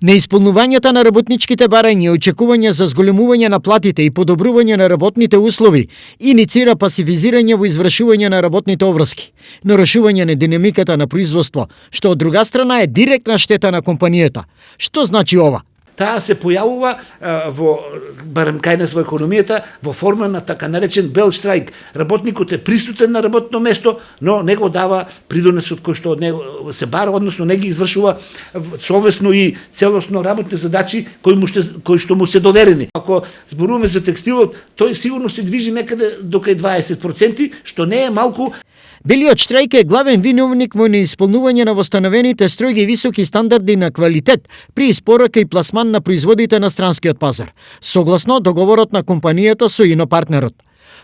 Неисполнувањето на работничките барања и очекувања за зголемување на платите и подобрување на работните услови иницира пасивизирање во извршување на работните обврски, нарушување на динамиката на производство, што од друга страна е директна штета на компанијата. Што значи ова? Таа се појавува барем кај нас во економијата, во форма на така наречен бел штрајк. Работникот е присутен на работно место, но не го дава придонесот кој што од него се бара, односно не ги извршува совесно и целосно работни задачи кои што му се доверени. Ако зборуваме за текстилот, тој сигурно се движи некаде до кај 20%, што не е малку. Белиот штрајк е главен виновник во неисполнување на востановените строги и високи стандарди на квалитет при испорака и пласман на производите на странскиот пазар, согласно договорот на компанијата со инопартнерот.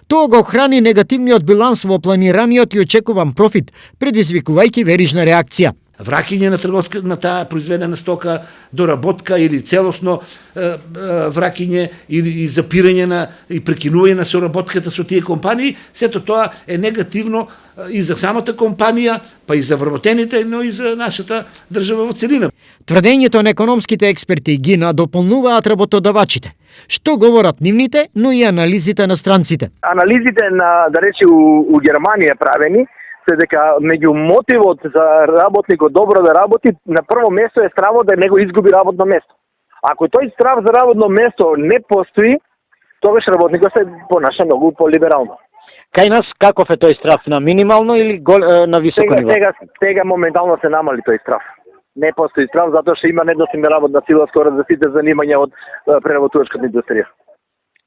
Тоа го храни негативниот биланс во планираниот и очекуван профит, предизвикувајќи верижна реакција. Враќање на таа произведена стока, доработка или целосно враќање или запирање и прекинување на соработката со тие компании, сето тоа е негативно и за самата компанија, па и за вработените, но и за нашата држава во целина. Тврдењето на економските експерти ги надополнуваат работодавачите. Што говорат нивните, но и анализите на странците. Анализите на, да речи, у Германија правени, се дека меѓу мотивот за работникот добро да работи, на прво место е стравот да не го изгуби работно место. Ако тој страв за работно место не постои, тогаш работникот се понаша многу полиберално. Кај нас каков е тој страв, на минимално или на високо ниво? Сега моментално се намали тој страв. Не постои страв затоа што има недостигна работна сила скоро за сите занимања од преработувачката индустрија.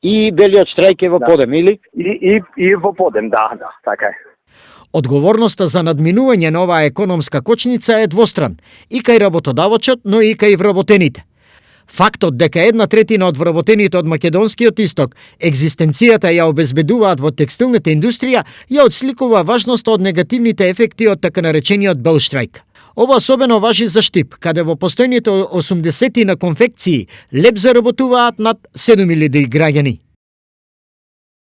И белиот штрајк е во подем, или? И во подем, да, така е. Одговорноста за надминување на оваа економска кочница е двостран, и кај работодавачот, но и кај вработените. Фактот дека 1/3 од вработените од македонскиот исток екзистенцијата ја обезбедуваат во текстилната индустрија ја отсликува важноста од негативните ефекти од така наречениот бел штрајк. Ова особено важи за Штип, каде во постојните 80 на конфекции леп заработуваат над 7000 граѓани.